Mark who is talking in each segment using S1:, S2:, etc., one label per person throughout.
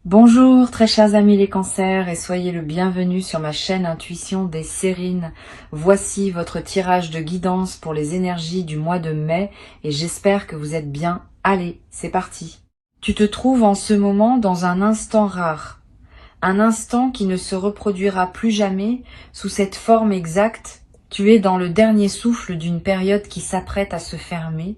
S1: Bonjour très chers amis les cancers et soyez le bienvenu sur ma chaîne Intuition des Sérines. Voici votre tirage de guidance pour les énergies du mois de mai et j'espère que vous êtes bien. Allez, c'est parti. Tu te trouves en ce moment dans un instant rare. Un instant qui ne se reproduira plus jamais sous cette forme exacte. Tu es dans le dernier souffle d'une période qui s'apprête à se fermer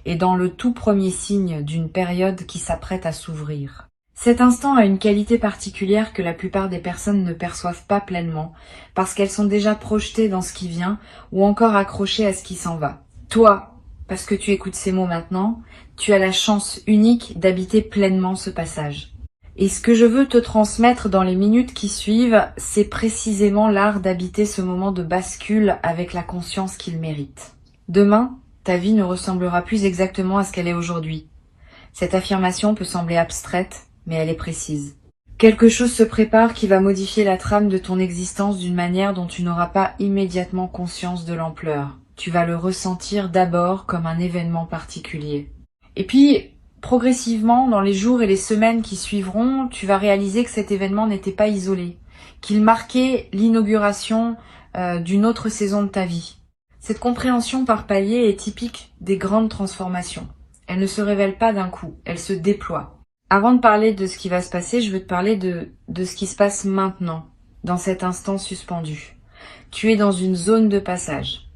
S1: et dans le tout premier signe d'une période qui s'apprête à s'ouvrir. Cet instant a une qualité particulière que la plupart des personnes ne perçoivent pas pleinement, parce qu'elles sont déjà projetées dans ce qui vient ou encore accrochées à ce qui s'en va. Toi, parce que tu écoutes ces mots maintenant, tu as la chance unique d'habiter pleinement ce passage. Et ce que je veux te transmettre dans les minutes qui suivent, c'est précisément l'art d'habiter ce moment de bascule avec la conscience qu'il mérite. Demain, ta vie ne ressemblera plus exactement à ce qu'elle est aujourd'hui. Cette affirmation peut sembler abstraite, mais elle est précise. Quelque chose se prépare qui va modifier la trame de ton existence d'une manière dont tu n'auras pas immédiatement conscience de l'ampleur. Tu vas le ressentir d'abord comme un événement particulier. Et puis, progressivement, dans les jours et les semaines qui suivront, tu vas réaliser que cet événement n'était pas isolé, qu'il marquait l'inauguration d'une autre saison de ta vie. Cette compréhension par palier est typique des grandes transformations. Elle ne se révèle pas d'un coup, elle se déploie. Avant de parler de ce qui va se passer, je veux te parler de ce qui se passe maintenant, dans cet instant suspendu. Tu es dans une zone de passage.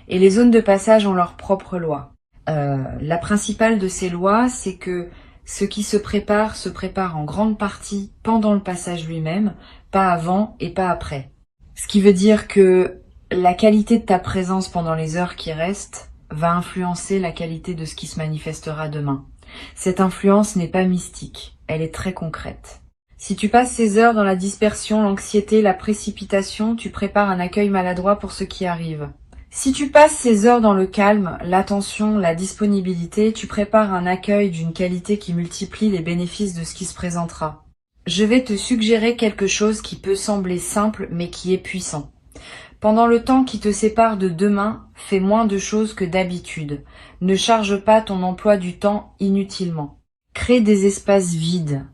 S1: Et les zones de passage ont leurs propres lois. La principale de ces lois, c'est que ce qui se prépare en grande partie pendant le passage lui-même, pas avant et pas après. Ce qui veut dire que la qualité de ta présence pendant les heures qui restent va influencer la qualité de ce qui se manifestera demain. Cette influence n'est pas mystique, elle est très concrète. Si tu passes ces heures dans la dispersion, l'anxiété, la précipitation, tu prépares un accueil maladroit pour ce qui arrive. Si tu passes ces heures dans le calme, l'attention, la disponibilité, tu prépares un accueil d'une qualité qui multiplie les bénéfices de ce qui se présentera. Je vais te suggérer quelque chose qui peut sembler simple mais qui est puissant. Pendant le temps qui te sépare de demain, fais moins de choses que d'habitude. Ne charge pas ton emploi du temps inutilement. Crée des espaces vides.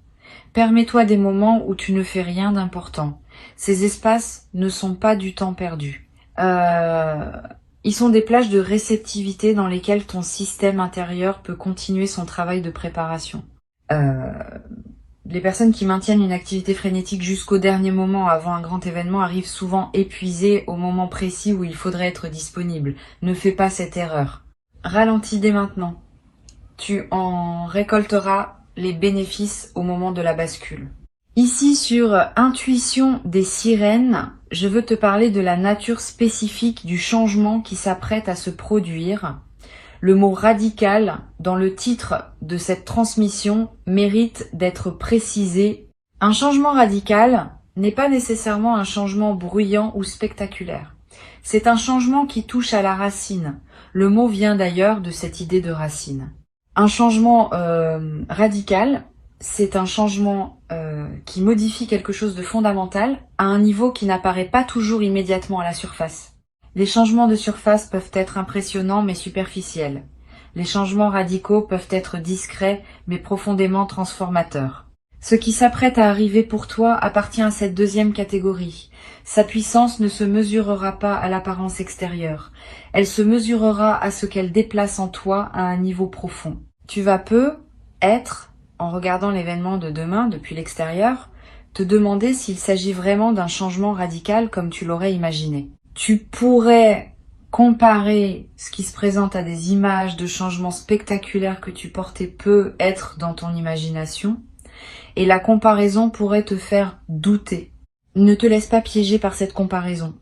S1: Permets-toi des moments où tu ne fais rien d'important. Ces espaces ne sont pas du temps perdu. Ils sont des plages de réceptivité dans lesquelles ton système intérieur peut continuer son travail de préparation. Les personnes qui maintiennent une activité frénétique jusqu'au dernier moment avant un grand événement arrivent souvent épuisées au moment précis où il faudrait être disponible. Ne fais pas cette erreur. Ralentis dès maintenant. Tu en récolteras les bénéfices au moment de la bascule. Ici sur Intuition des Sirènes, je veux te parler de la nature spécifique du changement qui s'apprête à se produire. Le mot radical dans le titre de cette transmission mérite d'être précisé. Un changement radical n'est pas nécessairement un changement bruyant ou spectaculaire. C'est un changement qui touche à la racine. Le mot vient d'ailleurs de cette idée de racine. Un changement radical, c'est un changement qui modifie quelque chose de fondamental à un niveau qui n'apparaît pas toujours immédiatement à la surface. Les changements de surface peuvent être impressionnants mais superficiels. Les changements radicaux peuvent être discrets mais profondément transformateurs. Ce qui s'apprête à arriver pour toi appartient à cette deuxième catégorie. Sa puissance ne se mesurera pas à l'apparence extérieure. Elle se mesurera à ce qu'elle déplace en toi à un niveau profond. Tu vas être, en regardant l'événement de demain depuis l'extérieur, te demander s'il s'agit vraiment d'un changement radical comme tu l'aurais imaginé. Tu pourrais comparer ce qui se présente à des images de changements spectaculaires que tu portais peu être dans ton imagination, et la comparaison pourrait te faire douter. Ne te laisse pas piéger par cette comparaison.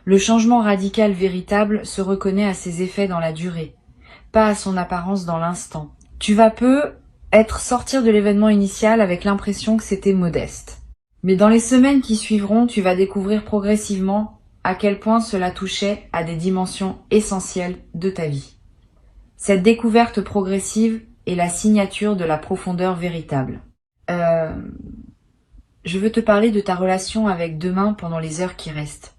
S1: Le changement radical véritable se reconnaît à ses effets dans la durée, pas à son apparence dans l'instant. Tu vas sortir de l'événement initial avec l'impression que c'était modeste. Mais dans les semaines qui suivront, tu vas découvrir progressivement à quel point cela touchait à des dimensions essentielles de ta vie. Cette découverte progressive est la signature de la profondeur véritable. Je veux te parler de ta relation avec demain pendant les heures qui restent.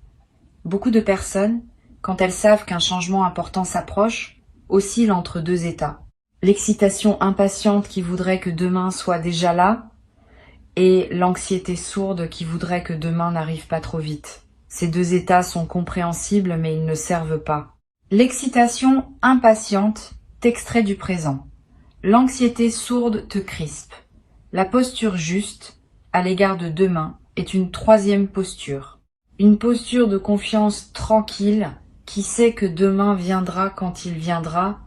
S1: Beaucoup de personnes, quand elles savent qu'un changement important s'approche, oscillent entre deux états. L'excitation impatiente qui voudrait que demain soit déjà là, et l'anxiété sourde qui voudrait que demain n'arrive pas trop vite. Ces deux états sont compréhensibles mais ils ne servent pas. L'excitation impatiente t'extrait du présent. L'anxiété sourde te crispe. La posture juste, à l'égard de demain, est une troisième posture. Une posture de confiance tranquille, qui sait que demain viendra quand il viendra,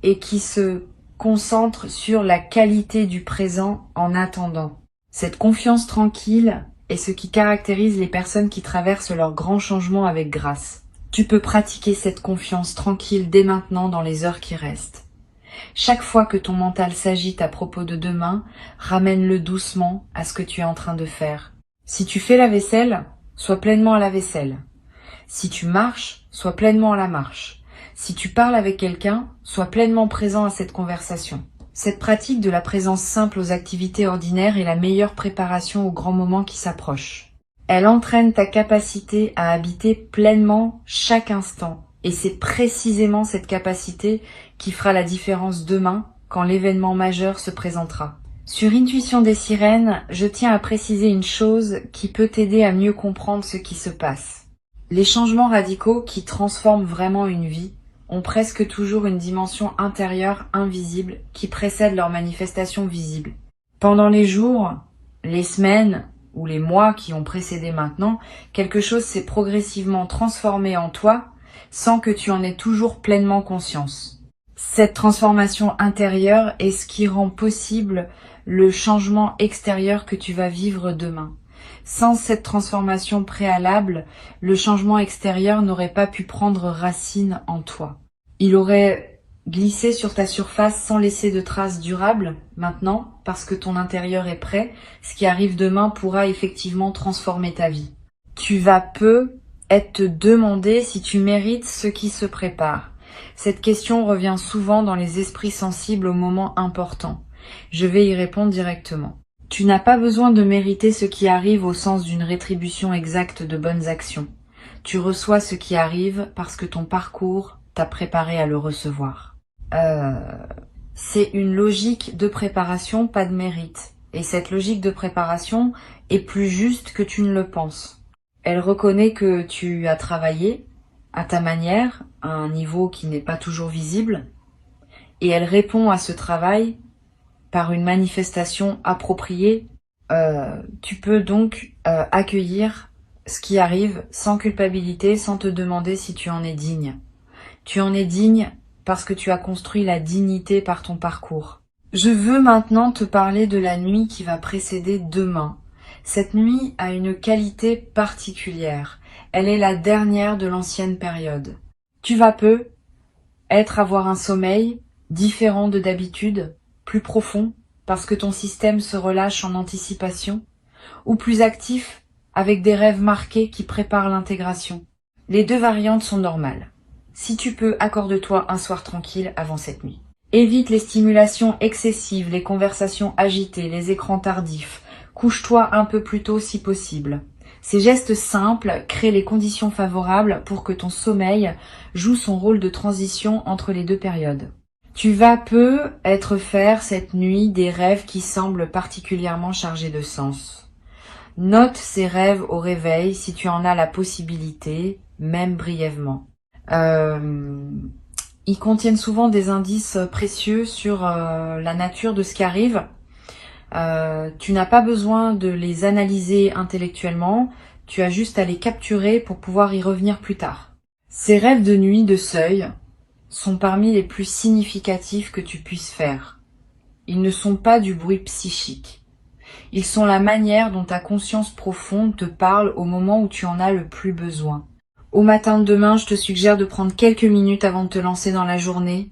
S1: et qui se concentre sur la qualité du présent en attendant. Cette confiance tranquille est ce qui caractérise les personnes qui traversent leurs grands changements avec grâce. Tu peux pratiquer cette confiance tranquille dès maintenant dans les heures qui restent. Chaque fois que ton mental s'agite à propos de demain, ramène-le doucement à ce que tu es en train de faire. Si tu fais la vaisselle, sois pleinement à la vaisselle. Si tu marches, sois pleinement à la marche. Si tu parles avec quelqu'un, sois pleinement présent à cette conversation. Cette pratique de la présence simple aux activités ordinaires est la meilleure préparation aux grands moments qui s'approchent. Elle entraîne ta capacité à habiter pleinement chaque instant. Et c'est précisément cette capacité qui fera la différence demain quand l'événement majeur se présentera. Sur Intuition des sirènes, je tiens à préciser une chose qui peut t'aider à mieux comprendre ce qui se passe. Les changements radicaux qui transforment vraiment une vie ont presque toujours une dimension intérieure invisible qui précède leur manifestation visible. Pendant les jours, les semaines ou les mois qui ont précédé maintenant, quelque chose s'est progressivement transformé en toi sans que tu en aies toujours pleinement conscience. Cette transformation intérieure est ce qui rend possible le changement extérieur que tu vas vivre demain. Sans cette transformation préalable, le changement extérieur n'aurait pas pu prendre racine en toi. Il aurait glissé sur ta surface sans laisser de traces durables maintenant, parce que ton intérieur est prêt. Ce qui arrive demain pourra effectivement transformer ta vie. Tu vas être te demander si tu mérites ce qui se prépare. Cette question revient souvent dans les esprits sensibles aux moments importants. Je vais y répondre directement. Tu n'as pas besoin de mériter ce qui arrive au sens d'une rétribution exacte de bonnes actions. Tu reçois ce qui arrive parce que ton parcours t'a préparé à le recevoir. C'est une logique de préparation, pas de mérite. Et cette logique de préparation est plus juste que tu ne le penses. Elle reconnaît que tu as travaillé à ta manière, à un niveau qui n'est pas toujours visible, et elle répond à ce travail par une manifestation appropriée. Tu peux donc accueillir ce qui arrive sans culpabilité, sans te demander si tu en es digne. Tu en es digne parce que tu as construit la dignité par ton parcours. Je veux maintenant te parler de la nuit qui va précéder demain. Cette nuit a une qualité particulière. Elle est la dernière de l'ancienne période. Tu vas avoir un sommeil différent de d'habitude, plus profond, parce que ton système se relâche en anticipation, ou plus actif, avec des rêves marqués qui préparent l'intégration. Les deux variantes sont normales. Si tu peux, accorde-toi un soir tranquille avant cette nuit. Évite les stimulations excessives, les conversations agitées, les écrans tardifs. Couche-toi un peu plus tôt si possible. Ces gestes simples créent les conditions favorables pour que ton sommeil joue son rôle de transition entre les deux périodes. Tu vas faire cette nuit des rêves qui semblent particulièrement chargés de sens. Note ces rêves au réveil si tu en as la possibilité, même brièvement. Ils contiennent souvent des indices précieux sur la nature de ce qui arrive. Tu n'as pas besoin de les analyser intellectuellement, tu as juste à les capturer pour pouvoir y revenir plus tard. Ces rêves de nuit de seuil sont parmi les plus significatifs que tu puisses faire. Ils ne sont pas du bruit psychique. Ils sont la manière dont ta conscience profonde te parle au moment où tu en as le plus besoin. Au matin de demain, je te suggère de prendre quelques minutes avant de te lancer dans la journée,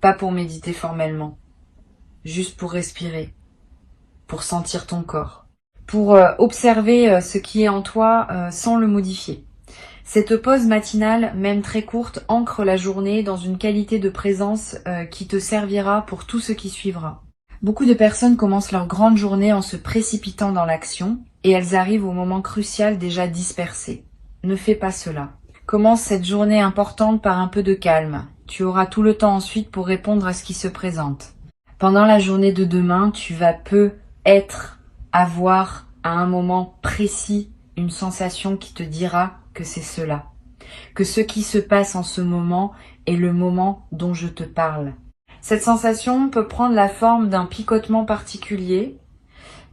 S1: pas pour méditer formellement, juste pour respirer, pour sentir ton corps, pour observer ce qui est en toi sans le modifier. Cette pause matinale, même très courte, ancre la journée dans une qualité de présence qui te servira pour tout ce qui suivra. Beaucoup de personnes commencent leur grande journée en se précipitant dans l'action et elles arrivent au moment crucial déjà dispersées. Ne fais pas cela. Commence cette journée importante par un peu de calme. Tu auras tout le temps ensuite pour répondre à ce qui se présente. Pendant la journée de demain, tu vas être avoir à un moment précis une sensation qui te dira que c'est cela, que ce qui se passe en ce moment est le moment dont je te parle. Cette sensation peut prendre la forme d'un picotement particulier,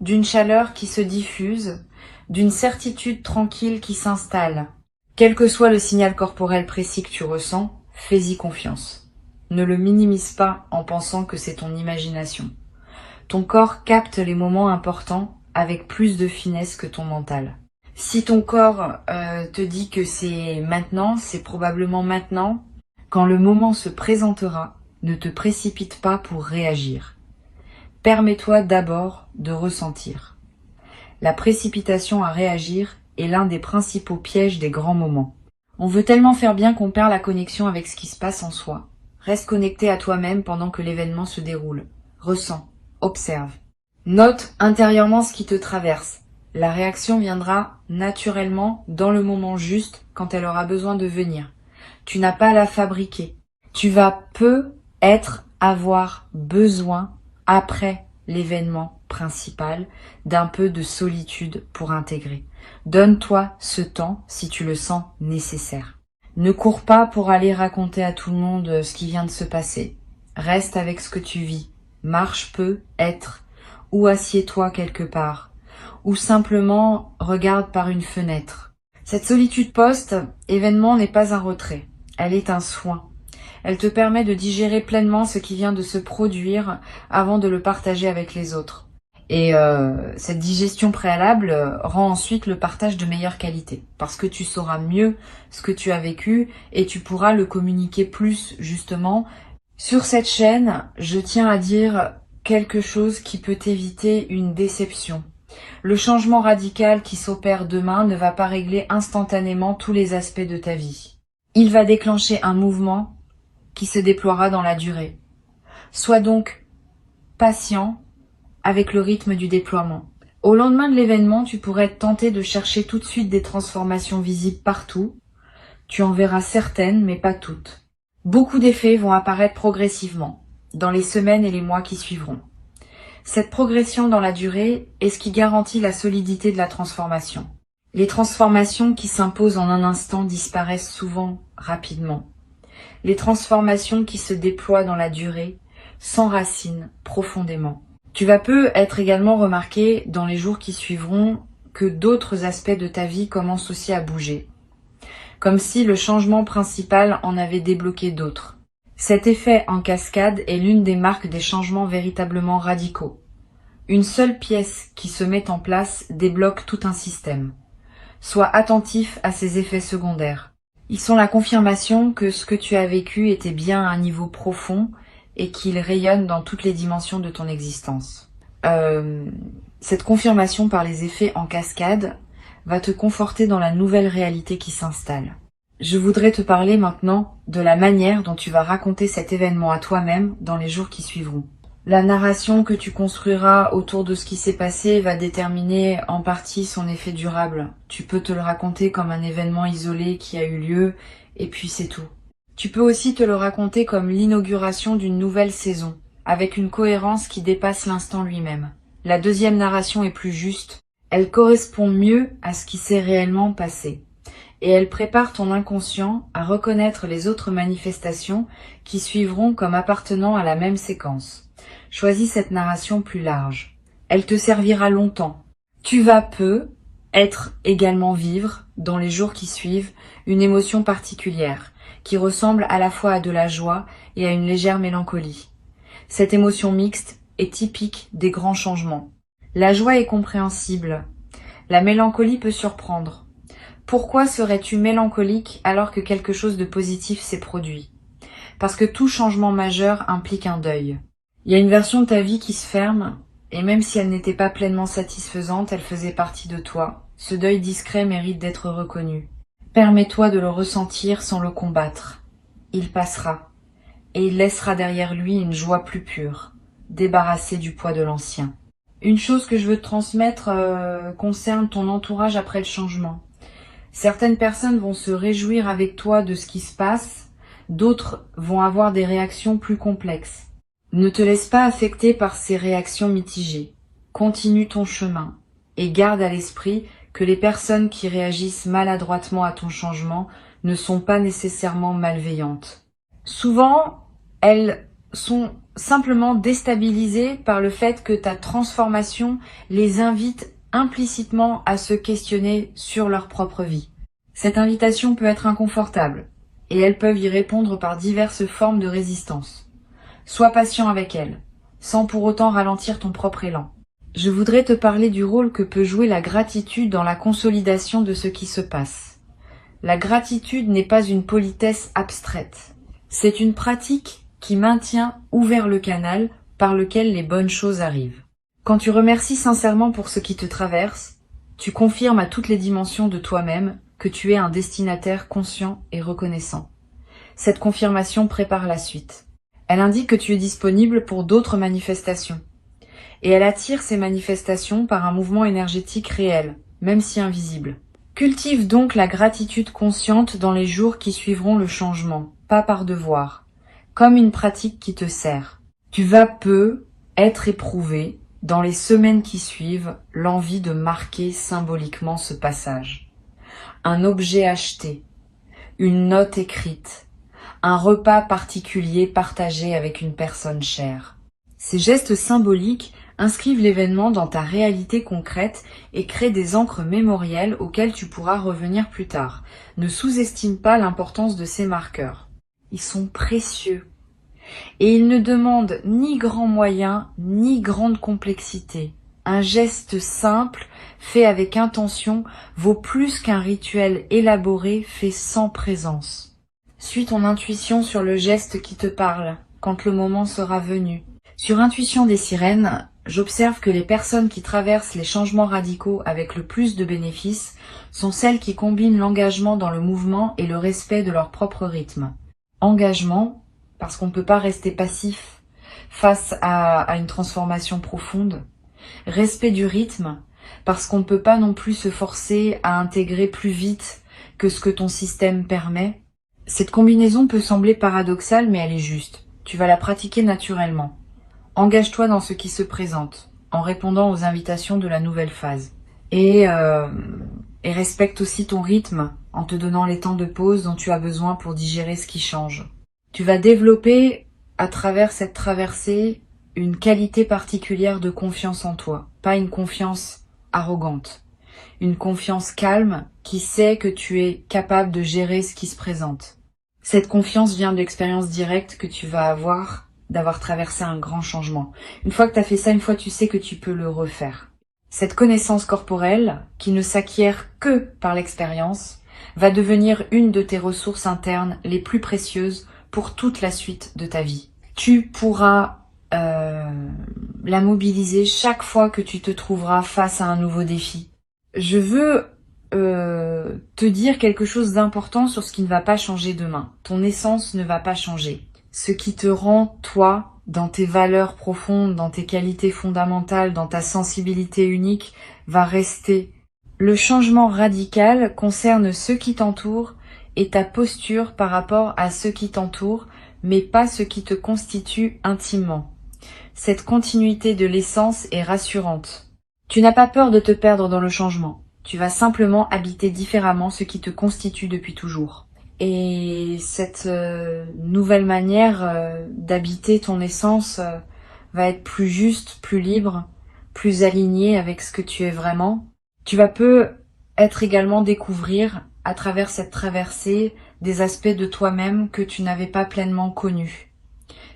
S1: d'une chaleur qui se diffuse, d'une certitude tranquille qui s'installe. Quel que soit le signal corporel précis que tu ressens, fais-y confiance. Ne le minimise pas en pensant que c'est ton imagination. Ton corps capte les moments importants avec plus de finesse que ton mental. Si ton corps te dit que c'est maintenant, c'est probablement maintenant. Quand le moment se présentera, ne te précipite pas pour réagir. Permets-toi d'abord de ressentir. La précipitation à réagir est l'un des principaux pièges des grands moments. On veut tellement faire bien qu'on perd la connexion avec ce qui se passe en soi. Reste connecté à toi-même pendant que l'événement se déroule. Ressens, observe. Note intérieurement ce qui te traverse. La réaction viendra naturellement dans le moment juste quand elle aura besoin de venir. Tu n'as pas à la fabriquer. Tu vas avoir besoin, après l'événement principal, d'un peu de solitude pour intégrer. Donne-toi ce temps si tu le sens nécessaire. Ne cours pas pour aller raconter à tout le monde ce qui vient de se passer. Reste avec ce que tu vis. Marche peu, être, ou assieds-toi quelque part, ou simplement regarde par une fenêtre. Cette solitude post-événement n'est pas un retrait, elle est un soin. Elle te permet de digérer pleinement ce qui vient de se produire avant de le partager avec les autres. Et cette digestion préalable rend ensuite le partage de meilleure qualité, parce que tu sauras mieux ce que tu as vécu et tu pourras le communiquer plus justement. Sur cette chaîne, je tiens à dire quelque chose qui peut éviter une déception. Le changement radical qui s'opère demain ne va pas régler instantanément tous les aspects de ta vie. Il va déclencher un mouvement qui se déploiera dans la durée. Sois donc patient avec le rythme du déploiement. Au lendemain de l'événement, tu pourrais être tenté de chercher tout de suite des transformations visibles partout. Tu en verras certaines, mais pas toutes. Beaucoup d'effets vont apparaître progressivement, dans les semaines et les mois qui suivront. Cette progression dans la durée est ce qui garantit la solidité de la transformation. Les transformations qui s'imposent en un instant disparaissent souvent rapidement. Les transformations qui se déploient dans la durée s'enracinent profondément. Tu vas peut être également remarquer dans les jours qui suivront que d'autres aspects de ta vie commencent aussi à bouger, comme si le changement principal en avait débloqué d'autres. Cet effet en cascade est l'une des marques des changements véritablement radicaux. Une seule pièce qui se met en place débloque tout un système. Sois attentif à ces effets secondaires. Ils sont la confirmation que ce que tu as vécu était bien à un niveau profond et qu'il rayonne dans toutes les dimensions de ton existence. Cette confirmation par les effets en cascade va te conforter dans la nouvelle réalité qui s'installe. Je voudrais te parler maintenant de la manière dont tu vas raconter cet événement à toi-même dans les jours qui suivront. La narration que tu construiras autour de ce qui s'est passé va déterminer en partie son effet durable. Tu peux te le raconter comme un événement isolé qui a eu lieu, et puis c'est tout. Tu peux aussi te le raconter comme l'inauguration d'une nouvelle saison, avec une cohérence qui dépasse l'instant lui-même. La deuxième narration est plus juste, elle correspond mieux à ce qui s'est réellement passé. Et elle prépare ton inconscient à reconnaître les autres manifestations qui suivront comme appartenant à la même séquence. Choisis cette narration plus large. Elle te servira longtemps. Tu vas être également vivre, dans les jours qui suivent, une émotion particulière, qui ressemble à la fois à de la joie et à une légère mélancolie. Cette émotion mixte est typique des grands changements. La joie est compréhensible. La mélancolie peut surprendre. Pourquoi serais-tu mélancolique alors que quelque chose de positif s'est produit? Parce que tout changement majeur implique un deuil. Il y a une version de ta vie qui se ferme, et même si elle n'était pas pleinement satisfaisante, elle faisait partie de toi. Ce deuil discret mérite d'être reconnu. Permets-toi de le ressentir sans le combattre. Il passera, et il laissera derrière lui une joie plus pure, débarrassée du poids de l'ancien. Une chose que je veux te transmettre concerne ton entourage après le changement. Certaines personnes vont se réjouir avec toi de ce qui se passe, d'autres vont avoir des réactions plus complexes. Ne te laisse pas affecter par ces réactions mitigées. continue ton chemin et garde à l'esprit que les personnes qui réagissent maladroitement à ton changement ne sont pas nécessairement malveillantes. Souvent, elles sont simplement déstabilisées par le fait que ta transformation les invite implicitement à se questionner sur leur propre vie. Cette invitation peut être inconfortable, et elles peuvent y répondre par diverses formes de résistance. Sois patient avec elles, sans pour autant ralentir ton propre élan. Je voudrais te parler du rôle que peut jouer la gratitude dans la consolidation de ce qui se passe. La gratitude n'est pas une politesse abstraite. C'est une pratique qui maintient ouvert le canal par lequel les bonnes choses arrivent. Quand tu remercies sincèrement pour ce qui te traverse, tu confirmes à toutes les dimensions de toi-même que tu es un destinataire conscient et reconnaissant. Cette confirmation prépare la suite. Elle indique que tu es disponible pour d'autres manifestations. Et elle attire ces manifestations par un mouvement énergétique réel, même si invisible. Cultive donc la gratitude consciente dans les jours qui suivront le changement, pas par devoir, comme une pratique qui te sert. Tu vas peu être éprouvé, dans les semaines qui suivent, l'envie de marquer symboliquement ce passage. Un objet acheté, une note écrite, un repas particulier partagé avec une personne chère. Ces gestes symboliques inscrivent l'événement dans ta réalité concrète et créent des encres mémorielles auxquelles tu pourras revenir plus tard. Ne sous-estime pas l'importance de ces marqueurs. Ils sont précieux. Et ils ne demandent ni grands moyens, ni grande complexité. Un geste simple, fait avec intention, vaut plus qu'un rituel élaboré fait sans présence. Suis ton intuition sur le geste qui te parle, quand le moment sera venu. Sur Intuition des sirènes, j'observe que les personnes qui traversent les changements radicaux avec le plus de bénéfices sont celles qui combinent l'engagement dans le mouvement et le respect de leur propre rythme. Engagement, parce qu'on ne peut pas rester passif face à une transformation profonde. Respect du rythme, parce qu'on ne peut pas non plus se forcer à intégrer plus vite que ce que ton système permet. Cette combinaison peut sembler paradoxale, mais elle est juste. Tu vas la pratiquer naturellement. Engage-toi dans ce qui se présente, en répondant aux invitations de la nouvelle phase. Et respecte aussi ton rythme, en te donnant les temps de pause dont tu as besoin pour digérer ce qui change. Tu vas développer, à travers cette traversée, une qualité particulière de confiance en toi. Pas une confiance arrogante. Une confiance calme qui sait que tu es capable de gérer ce qui se présente. Cette confiance vient de l'expérience directe que tu vas avoir d'avoir traversé un grand changement. Une fois que tu as fait ça, une fois tu sais que tu peux le refaire. Cette connaissance corporelle, qui ne s'acquiert que par l'expérience, va devenir une de tes ressources internes les plus précieuses pour toute la suite de ta vie. Tu pourras la mobiliser chaque fois que tu te trouveras face à un nouveau défi. Je veux te dire quelque chose d'important sur ce qui ne va pas changer demain. Ton essence ne va pas changer. Ce qui te rend, toi, dans tes valeurs profondes, dans tes qualités fondamentales, dans ta sensibilité unique, va rester. Le changement radical concerne ceux qui t'entourent et ta posture par rapport à ceux qui t'entourent, mais pas ce qui te constitue intimement. Cette continuité de l'essence est rassurante. Tu n'as pas peur de te perdre dans le changement. Tu vas simplement habiter différemment ce qui te constitue depuis toujours. Et cette nouvelle manière d'habiter ton essence va être plus juste, plus libre, plus alignée avec ce que tu es vraiment. Tu vas être également découvrir à travers cette traversée des aspects de toi-même que tu n'avais pas pleinement connus.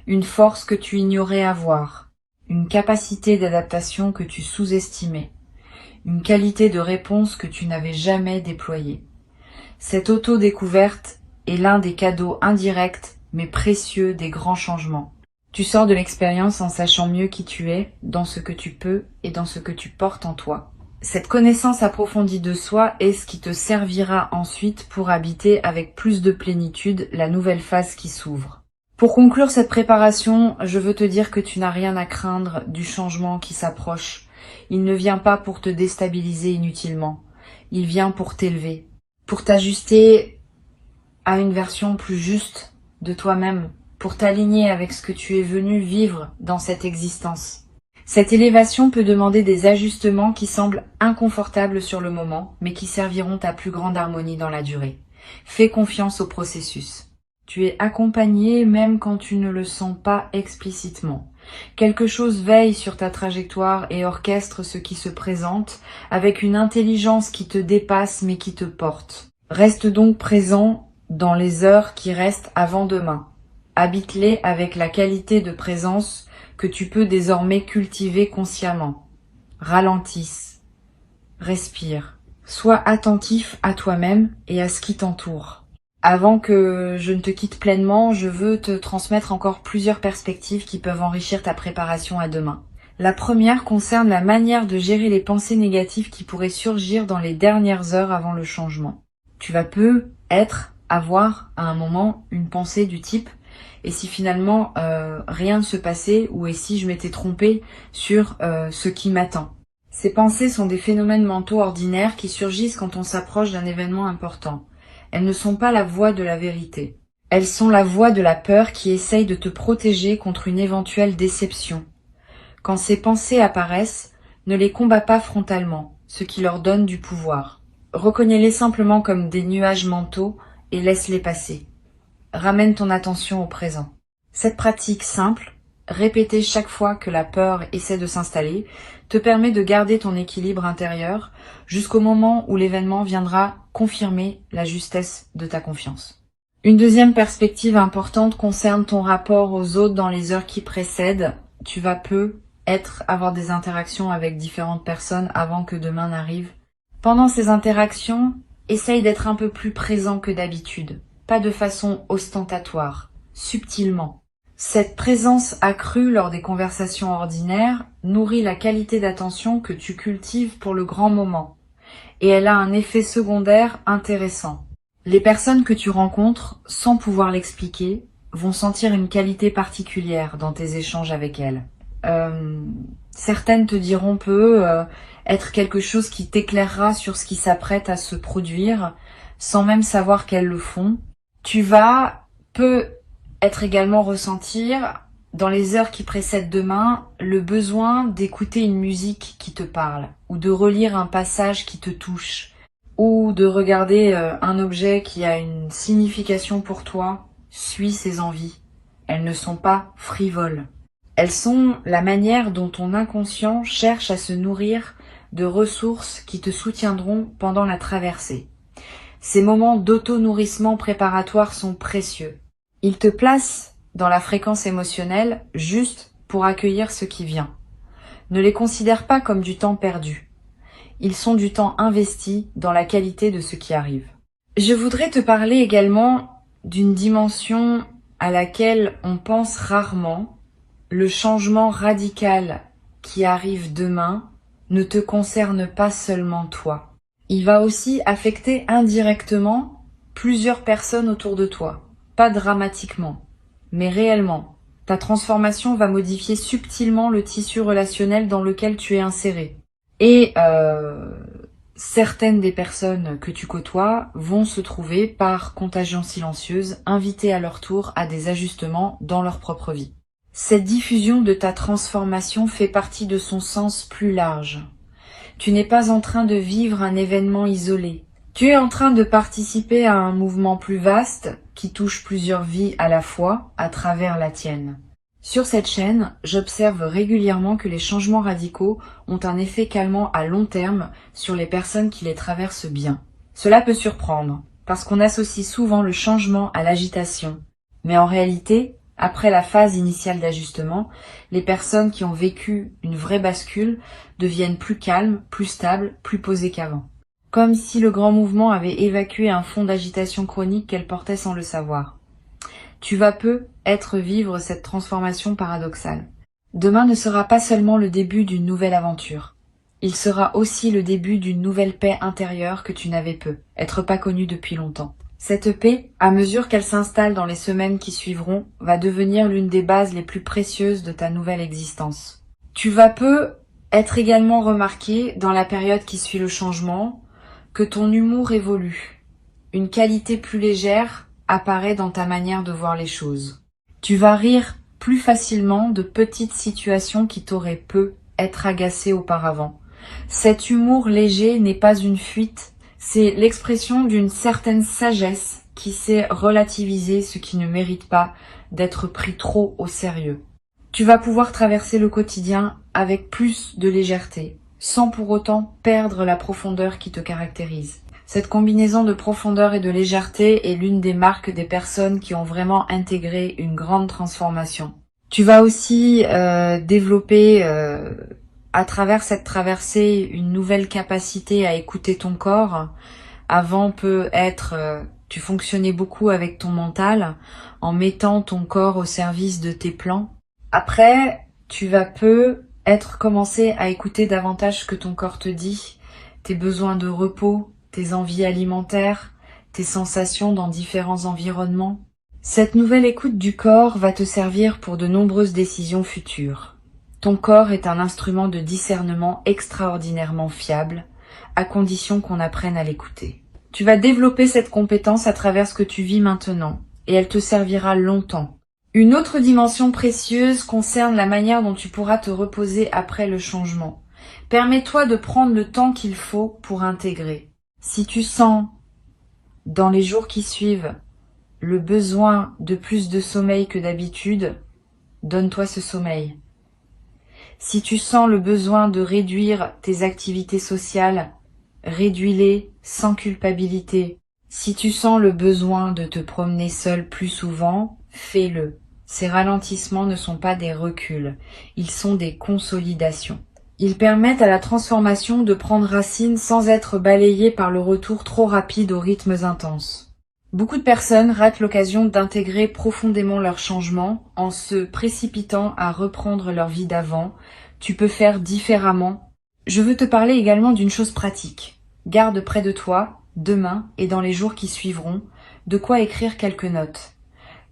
S1: Une force que tu ignorais avoir. Une capacité d'adaptation que tu sous-estimais. Une qualité de réponse que tu n'avais jamais déployée. Cette auto-découverte est l'un des cadeaux indirects mais précieux des grands changements. Tu sors de l'expérience en sachant mieux qui tu es, dans ce que tu peux et dans ce que tu portes en toi. Cette connaissance approfondie de soi est ce qui te servira ensuite pour habiter avec plus de plénitude la nouvelle phase qui s'ouvre. Pour conclure cette préparation, je veux te dire que tu n'as rien à craindre du changement qui s'approche. Il ne vient pas pour te déstabiliser inutilement. Il vient pour t'élever, pour t'ajuster à une version plus juste de toi-même, pour t'aligner avec ce que tu es venu vivre dans cette existence. Cette élévation peut demander des ajustements qui semblent inconfortables sur le moment, mais qui serviront à plus grande harmonie dans la durée. Fais confiance au processus. Tu es accompagné même quand tu ne le sens pas explicitement. Quelque chose veille sur ta trajectoire et orchestre ce qui se présente avec une intelligence qui te dépasse mais qui te porte. Reste donc présent dans les heures qui restent avant demain. Habite-les avec la qualité de présence que tu peux désormais cultiver consciemment. Ralentisse. Respire. Sois attentif à toi-même et à ce qui t'entoure. Avant que je ne te quitte pleinement, je veux te transmettre encore plusieurs perspectives qui peuvent enrichir ta préparation à demain. La première concerne la manière de gérer les pensées négatives qui pourraient surgir dans les dernières heures avant le changement. Tu vas avoir à un moment une pensée du type « et si finalement rien ne se passait ou et si je m'étais trompée sur ce qui m'attend ». Ces pensées sont des phénomènes mentaux ordinaires qui surgissent quand on s'approche d'un événement important. Elles ne sont pas la voix de la vérité. Elles sont la voix de la peur qui essaye de te protéger contre une éventuelle déception. Quand ces pensées apparaissent, ne les combats pas frontalement, ce qui leur donne du pouvoir. Reconnais-les simplement comme des nuages mentaux et laisse-les passer. Ramène ton attention au présent. Cette pratique simple, répétée chaque fois que la peur essaie de s'installer, te permet de garder ton équilibre intérieur jusqu'au moment où l'événement viendra confirmer la justesse de ta confiance. Une deuxième perspective importante concerne ton rapport aux autres dans les heures qui précèdent. Tu vas avoir des interactions avec différentes personnes avant que demain n'arrive. Pendant ces interactions, essaye d'être un peu plus présent que d'habitude, pas de façon ostentatoire, subtilement. Cette présence accrue lors des conversations ordinaires nourrit la qualité d'attention que tu cultives pour le grand moment, et elle a un effet secondaire intéressant. Les personnes que tu rencontres, sans pouvoir l'expliquer, vont sentir une qualité particulière dans tes échanges avec elles. Certaines te diront être quelque chose qui t'éclairera sur ce qui s'apprête à se produire, sans même savoir qu'elles le font. Tu vas être également ressentir, dans les heures qui précèdent demain, le besoin d'écouter une musique qui te parle, ou de relire un passage qui te touche, ou de regarder un objet qui a une signification pour toi. Suis ces envies. Elles ne sont pas frivoles. Elles sont la manière dont ton inconscient cherche à se nourrir de ressources qui te soutiendront pendant la traversée. Ces moments d'auto-nourrissement préparatoire sont précieux. Ils te placent dans la fréquence émotionnelle juste pour accueillir ce qui vient. Ne les considère pas comme du temps perdu. Ils sont du temps investi dans la qualité de ce qui arrive. Je voudrais te parler également d'une dimension à laquelle on pense rarement. Le changement radical qui arrive demain ne te concerne pas seulement toi. Il va aussi affecter indirectement plusieurs personnes autour de toi. Pas dramatiquement, mais réellement. Ta transformation va modifier subtilement le tissu relationnel dans lequel tu es inséré. Et certaines des personnes que tu côtoies vont se trouver, par contagion silencieuse, invitées à leur tour à des ajustements dans leur propre vie. Cette diffusion de ta transformation fait partie de son sens plus large. Tu n'es pas en train de vivre un événement isolé. Tu es en train de participer à un mouvement plus vaste qui touche plusieurs vies à la fois à travers la tienne. Sur cette chaîne, j'observe régulièrement que les changements radicaux ont un effet calmant à long terme sur les personnes qui les traversent bien. Cela peut surprendre, parce qu'on associe souvent le changement à l'agitation. Mais en réalité, après la phase initiale d'ajustement, les personnes qui ont vécu une vraie bascule deviennent plus calmes, plus stables, plus posées qu'avant. Comme si le grand mouvement avait évacué un fond d'agitation chronique qu'elle portait sans le savoir. Tu vas vivre cette transformation paradoxale. Demain ne sera pas seulement le début d'une nouvelle aventure. Il sera aussi le début d'une nouvelle paix intérieure que tu n'avais être pas connue depuis longtemps. Cette paix, à mesure qu'elle s'installe dans les semaines qui suivront, va devenir l'une des bases les plus précieuses de ta nouvelle existence. Tu vas être également remarqué, dans la période qui suit le changement, que ton humour évolue. Une qualité plus légère apparaît dans ta manière de voir les choses. Tu vas rire plus facilement de petites situations qui t'auraient pu être agacées auparavant. Cet humour léger n'est pas une fuite, c'est l'expression d'une certaine sagesse qui sait relativiser ce qui ne mérite pas d'être pris trop au sérieux. Tu vas pouvoir traverser le quotidien avec plus de légèreté, sans pour autant perdre la profondeur qui te caractérise. Cette combinaison de profondeur et de légèreté est l'une des marques des personnes qui ont vraiment intégré une grande transformation. Tu vas aussi développer à travers cette traversée une nouvelle capacité à écouter ton corps. Avant peut être, tu fonctionnais beaucoup avec ton mental en mettant ton corps au service de tes plans. Après, tu vas être commencer à écouter davantage ce que ton corps te dit, tes besoins de repos, tes envies alimentaires, tes sensations dans différents environnements. Cette nouvelle écoute du corps va te servir pour de nombreuses décisions futures. Ton corps est un instrument de discernement extraordinairement fiable, à condition qu'on apprenne à l'écouter. Tu vas développer cette compétence à travers ce que tu vis maintenant, et elle te servira longtemps. Une autre dimension précieuse concerne la manière dont tu pourras te reposer après le changement. Permets-toi de prendre le temps qu'il faut pour intégrer. Si tu sens, dans les jours qui suivent, le besoin de plus de sommeil que d'habitude, donne-toi ce sommeil. Si tu sens le besoin de réduire tes activités sociales, réduis-les sans culpabilité. Si tu sens le besoin de te promener seul plus souvent, fais-le. Ces ralentissements ne sont pas des reculs, ils sont des consolidations. Ils permettent à la transformation de prendre racine sans être balayée par le retour trop rapide aux rythmes intenses. Beaucoup de personnes ratent l'occasion d'intégrer profondément leur changement en se précipitant à reprendre leur vie d'avant. Tu peux faire différemment. Je veux te parler également d'une chose pratique. Garde près de toi, demain et dans les jours qui suivront, de quoi écrire quelques notes.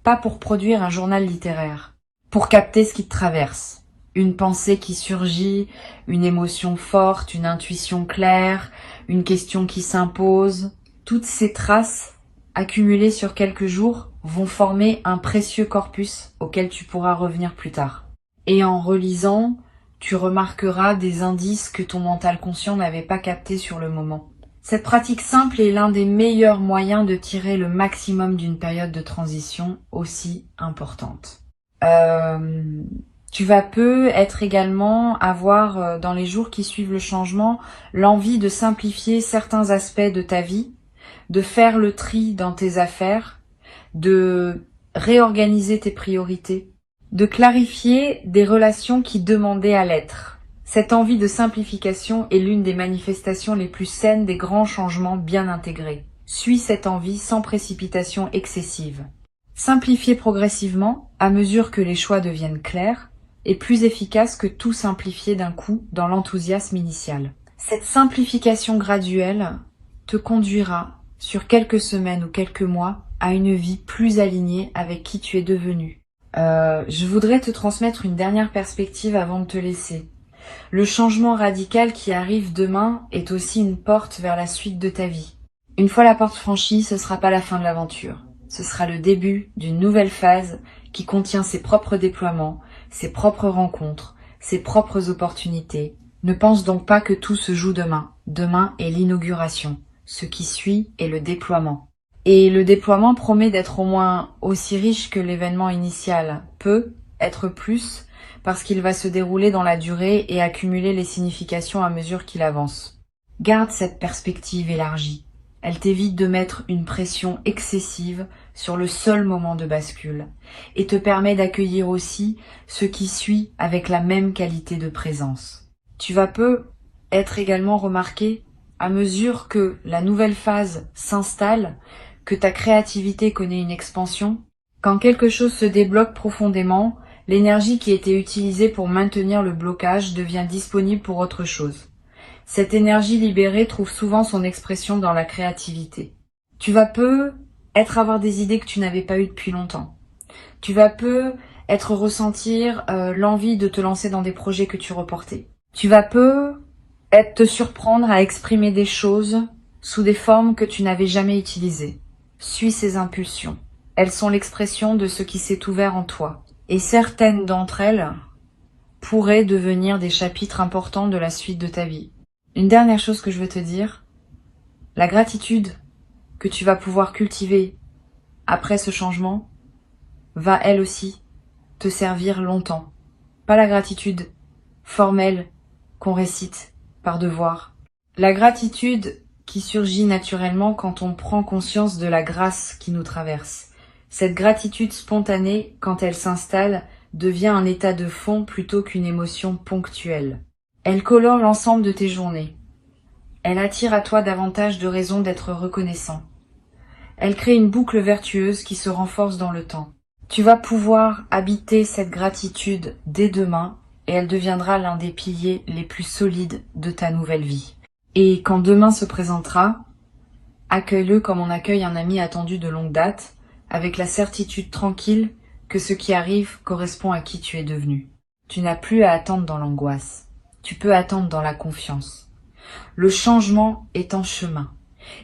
S1: Pas pour produire un journal littéraire, pour capter ce qui te traverse. Une pensée qui surgit, une émotion forte, une intuition claire, une question qui s'impose. Toutes ces traces, accumulées sur quelques jours, vont former un précieux corpus auquel tu pourras revenir plus tard. Et en relisant, tu remarqueras des indices que ton mental conscient n'avait pas captés sur le moment. Cette pratique simple est l'un des meilleurs moyens de tirer le maximum d'une période de transition aussi importante. Tu vas être également avoir, dans les jours qui suivent le changement, l'envie de simplifier certains aspects de ta vie, de faire le tri dans tes affaires, de réorganiser tes priorités, de clarifier des relations qui demandaient à l'être. Cette envie de simplification est l'une des manifestations les plus saines des grands changements bien intégrés. Suis cette envie sans précipitation excessive. Simplifier progressivement, à mesure que les choix deviennent clairs, est plus efficace que tout simplifier d'un coup dans l'enthousiasme initial. Cette simplification graduelle te conduira, sur quelques semaines ou quelques mois, à une vie plus alignée avec qui tu es devenu. Je voudrais te transmettre une dernière perspective avant de te laisser. Le changement radical qui arrive demain est aussi une porte vers la suite de ta vie. Une fois la porte franchie, ce sera pas la fin de l'aventure. Ce sera le début d'une nouvelle phase qui contient ses propres déploiements, ses propres rencontres, ses propres opportunités. Ne pense donc pas que tout se joue demain. Demain est l'inauguration. Ce qui suit est le déploiement. Et le déploiement promet d'être au moins aussi riche que l'événement initial. Peut être plus, parce qu'il va se dérouler dans la durée et accumuler les significations à mesure qu'il avance. Garde cette perspective élargie. Elle t'évite de mettre une pression excessive sur le seul moment de bascule et te permet d'accueillir aussi ce qui suit avec la même qualité de présence. Tu vas être également remarqué à mesure que la nouvelle phase s'installe, que ta créativité connaît une expansion. Quand quelque chose se débloque profondément, l'énergie qui était utilisée pour maintenir le blocage devient disponible pour autre chose. Cette énergie libérée trouve souvent son expression dans la créativité. Tu vas avoir des idées que tu n'avais pas eues depuis longtemps. Tu vas ressentir l'envie de te lancer dans des projets que tu reportais. Tu vas te surprendre à exprimer des choses sous des formes que tu n'avais jamais utilisées. Suis ces impulsions. Elles sont l'expression de ce qui s'est ouvert en toi. Et certaines d'entre elles pourraient devenir des chapitres importants de la suite de ta vie. Une dernière chose que je veux te dire, la gratitude que tu vas pouvoir cultiver après ce changement va elle aussi te servir longtemps. Pas la gratitude formelle qu'on récite par devoir. La gratitude qui surgit naturellement quand on prend conscience de la grâce qui nous traverse. Cette gratitude spontanée, quand elle s'installe, devient un état de fond plutôt qu'une émotion ponctuelle. Elle colore l'ensemble de tes journées. Elle attire à toi davantage de raisons d'être reconnaissant. Elle crée une boucle vertueuse qui se renforce dans le temps. Tu vas pouvoir habiter cette gratitude dès demain et elle deviendra l'un des piliers les plus solides de ta nouvelle vie. Et quand demain se présentera, accueille-le comme on accueille un ami attendu de longue date, avec la certitude tranquille que ce qui arrive correspond à qui tu es devenu. Tu n'as plus à attendre dans l'angoisse. Tu peux attendre dans la confiance. Le changement est en chemin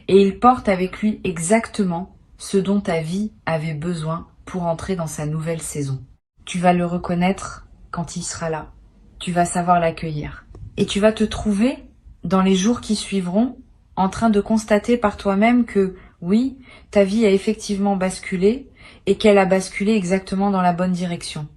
S1: et il porte avec lui exactement ce dont ta vie avait besoin pour entrer dans sa nouvelle saison. Tu vas le reconnaître quand il sera là. Tu vas savoir l'accueillir. Et tu vas te trouver, dans les jours qui suivront, en train de constater par toi-même que, oui, ta vie a effectivement basculé et qu'elle a basculé exactement dans la bonne direction.